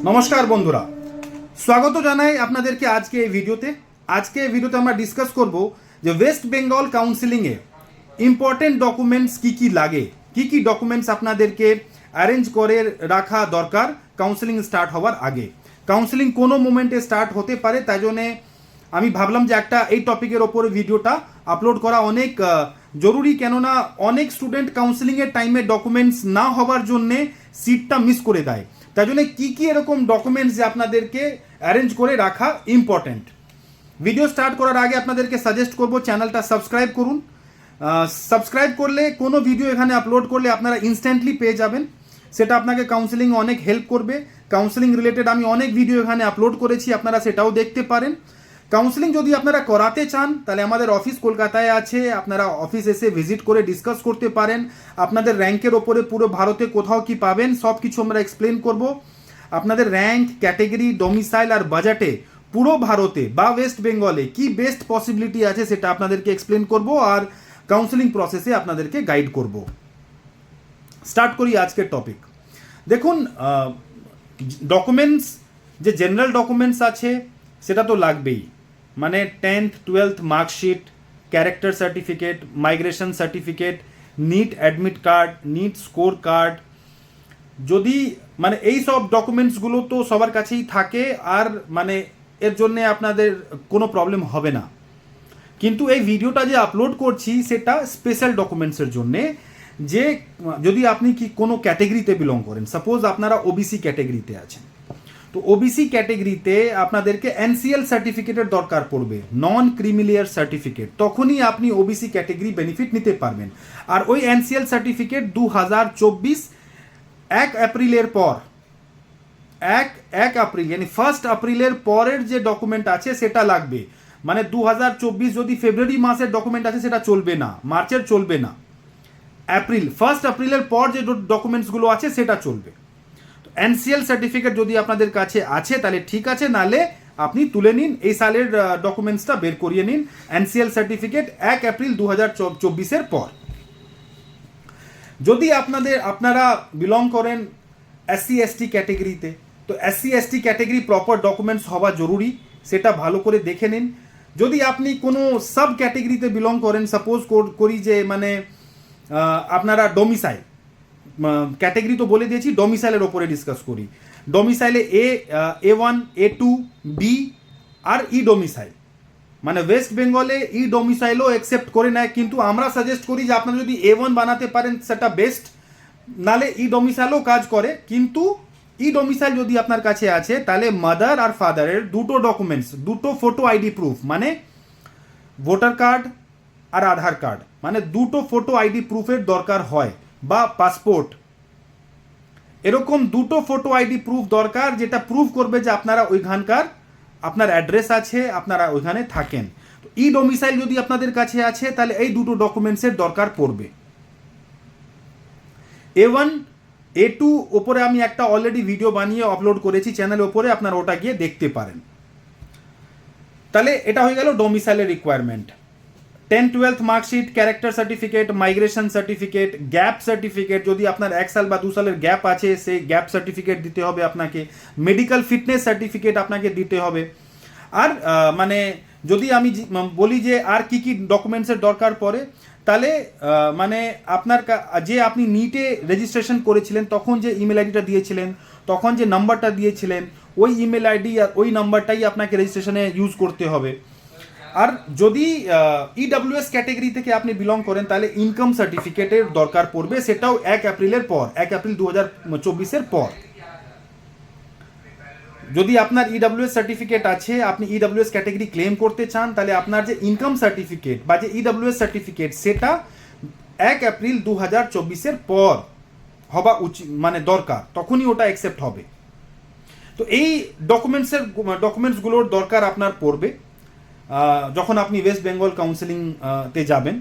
নমস্কার বন্ধুরা, স্বাগত জানাই আপনাদেরকে আজকে এই ভিডিওতে আমরা ডিসকাস করব যে ওয়েস্ট বেঙ্গল কাউন্সিলিংয়ে ইম্পর্টেন্ট ডকুমেন্টস কি লাগে, কি ডকুমেন্টস আপনাদেরকে অ্যারেঞ্জ করে রাখা দরকার কাউন্সিলিং স্টার্ট হওয়ার আগে। কাউন্সিলিং কোনো মোমেন্টে স্টার্ট হতে পারে, তাই জন্যে আমি ভাবলাম যে একটা এই টপিকের ওপরে ভিডিওটা আপলোড করা অনেক জরুরি, কেননা অনেক স্টুডেন্ট কাউন্সিলিংয়ের টাইমে ডকুমেন্টস না হওয়ার জন্যে সিটটা মিস করে দেয়। তাই জন্য কি এরকম ডকুমেন্টস যে আপনাদেরকে অ্যারেঞ্জ করে রাখা ইম্পর্ট্যান্ট। ভিডিও স্টার্ট করার আগে আপনাদেরকে সাজেস্ট করব চ্যানেলটা সাবস্ক্রাইব করুন। সাবস্ক্রাইব করলে কোনো ভিডিও এখানে আপলোড করলে আপনারা ইনস্ট্যান্টলি পেয়ে যাবেন, সেটা আপনাকে কাউন্সিলিং অনেক হেল্প করবে। কাউন্সিলিং রিলেটেড আমি অনেক ভিডিও এখানে আপলোড করেছি, আপনারা সেটাও দেখতে পারেন। কাউন্সিলিং যদি আপনারা করাতে চান তাহলে আমাদের অফিস কলকাতায় আছে, আপনারা অফিস এসে ভিজিট করে ডিসকাস করতে পারেন। আপনাদের র্যাঙ্কের ওপরে পুরো ভারতে কোথাও কি পাবেন সব কিছু আমরা এক্সপ্লেন করব। আপনাদের র্যাঙ্ক, ক্যাটেগরি, ডোমিসাইল আর বাজেটে পুরো ভারতে বা ওয়েস্ট বেঙ্গলে কি বেস্ট পসিবিলিটি আছে সেটা আপনাদেরকে এক্সপ্লেন করব আর কাউন্সিলিং প্রসেসে আপনাদেরকে গাইড করব। স্টার্ট করি আজকের টপিক। দেখুন, ডকুমেন্টস যে জেনারেল ডকুমেন্টস আছে সেটা তো লাগবেই, মানে 10th 12th marksheet, character certificate, migration certificate, NEET admit card, NEET score card. যদি মানে এই সব ডকুমেন্টসগুলো তো সবার কাছেই থাকে, আর মানে এর জন্যে আপনাদের কোনো প্রবলেম হবে না। কিন্তু এই ভিডিওটা যে আপলোড করছি সেটা স্পেশাল ডকুমেন্টসের জন্যে, যে যদি আপনি কি কোনো ক্যাটেগরিতে বিলং করেন, সাপোজ আপনারা ওবিসি ক্যাটেগরিতে আছেন, তো ওবিসি ক্যাটেগরিতে আপনাদেরকে এনসিএল সার্টিফিকেটের দরকার পড়বে, নন ক্রিমিলিয়ার সার্টিফিকেট, তখনই আপনি ওবিসি ক্যাটেগরি বেনিফিট নিতে পারবেন। আর ওই এনসিএল সার্টিফিকেট 2024 1 এপ্রিলের পর, 1 এপ্রিল মানে 1 এপ্রিলের পরের যে ডকুমেন্ট আছে সেটা লাগবে। মানে 2024 যদি ফেব্রুয়ারি মাসের ডকুমেন্ট আছে সেটা চলবে না, মার্চের চলবে না, 1 এপ্রিলের পর যে ডকুমেন্টসগুলো আছে সেটা চলবে। এনসিএল সার্টিফিকেট যদি আপনাদের কাছে আছে তাহলে ঠিক আছে, নালে আপনি তুলে নিন, এই সালের ডকুমেন্টসটা বের করিয়ে নিন। এনসিএল সার্টিফিকেট 1 এপ্রিল 2024 পর। যদি আপনারা বিলং করেন এসসি এসটি ক্যাটেগরিতে, তো SC ST category proper documents হওয়া জরুরি, সেটা ভালো করে দেখে নিন। যদি আপনি কোনো সাব ক্যাটেগরিতে বিলং করেন, সাপোজ করি যে মানে আপনারা ডোমিসাইল ক্যাটেগরি তো বলে দিয়েছি, ডোমিসাইলের ওপরে ডিসকাস করি। ডোমিসাইলে A1, A2, B আর ই ডোমিসাইল, মানে ওয়েস্ট বেঙ্গলে ই ডোমিসাইলও অ্যাকসেপ্ট করে নেয়, কিন্তু আমরা সাজেস্ট করি যে আপনারা যদি A1 বানাতে পারেন সেটা বেস্ট, নালে ই ডোমিসাইলও কাজ করে। কিন্তু ই ডোমিসাইল যদি আপনার কাছে আছে তাহলে মাদার আর ফাদারের দুটো ডকুমেন্টস, দুটো ফটো আইডি প্রুফ, মানে ভোটার কার্ড আর আধার কার্ড, মানে দুটো ফটো আইডি প্রুফের দরকার হয়, বা পাসপোর্ট, এরকম দুটো ফটো আইডি প্রুফ দরকার, যেটা প্রুফ করবে যে আপনারা ওইখানকার, আপনার অ্যাড্রেস আছে, আপনারা ওইখানে থাকেন। তো ই ডোমিসাইল যদি আপনাদের কাছে আছে তাহলে এই দুটো ডকুমেন্টসের দরকার পড়বে। A1, A2 ওপরে আমি একটা অলরেডি ভিডিও বানিয়ে আপলোড করেছি চ্যানেলের ওপরে, আপনারা ওটা গিয়ে দেখতে পারেন। তাহলে এটা হয়ে গেল ডোমিসাইলের রিকোয়ারমেন্ট। 10th 12th marksheet, character certificate, migration certificate, gap certificate, যদি আপনার 1 সাল বা 2 সালের গ্যাপ আছে সেই গ্যাপ সার্টিফিকেট দিতে হবে আপনাকে। মেডিকেল ফিটনেস সার্টিফিকেট আপনাকে দিতে হবে। আর মানে যদি আমি বলি যে আর কি ডকুমেন্টসের দরকার পড়ে, তাহলে মানে আপনার যে আপনি নিটে রেজিস্ট্রেশন করেছিলেন তখন যে ইমেল আইডিটা দিয়েছিলেন, তখন যে নাম্বারটা দিয়েছিলেন, ওই ইমেল আইডি আর ওই নাম্বারটাই আপনাকে রেজিস্ট্রেশনে ইউজ করতে হবে। আর যদি ইডব্লিউএস ক্যাটেগরি থেকে আপনি বিলং করেন তাহলে ইনকাম সার্টিফিকেটের দরকার পড়বে, সেটাও 1 এপ্রিলের পর, 1 এপ্রিল 2024 পর। যদি আপনার ইডব্লিউএস সার্টিফিকেট আছে, আপনি ইডব্লিউএস ক্যাটেগরি ক্লেম করতে চান, তাহলে আপনার যে ইনকাম সার্টিফিকেট বা যে ইডব্লিউএস সার্টিফিকেট সেটা 1 এপ্রিল 2024 পর হওয়া উচিত, মানে দরকার, তখনই ওটা অ্যাকসেপ্ট হবে। তো এই ডকুমেন্টসগুলোর দরকার আপনার পড়বে যখন আপনি ওয়েস্ট বেঙ্গল কাউন্সিলিংতে যাবেন।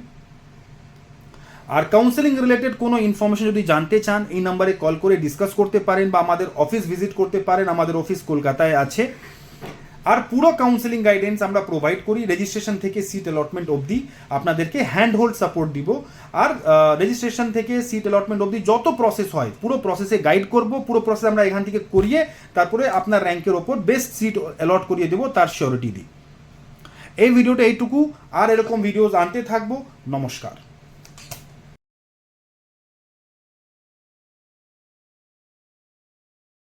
আর কাউন্সিলিং রিলেটেড কোনো ইনফরমেশন যদি জানতে চান এই নাম্বারে কল করে ডিসকাস করতে পারেন, বা আমাদের অফিস ভিজিট করতে পারেন, আমাদের অফিস কলকাতায় আছে। আর পুরো কাউন্সেলিং গাইডেন্স আমরা প্রোভাইড করি, রেজিস্ট্রেশন থেকে সিট অ্যালটমেন্ট অবধি আপনাদেরকে হ্যান্ড হোল্ড সাপোর্ট দিব। আর রেজিস্ট্রেশন থেকে সিট অ্যালটমেন্ট অবধি যত প্রসেস হয় পুরো প্রসেসে গাইড করব, পুরো প্রসেস আমরা এখান থেকে করিয়ে তারপরে আপনার র্যাঙ্কের ওপর বেস্ট সিট অ্যালট করিয়ে দেবো, তার সিওরিটি দিই। এই ভিডিওটা এইটুকু, আর এরকম ভিডিওস আনতে থাকবো। নমস্কার।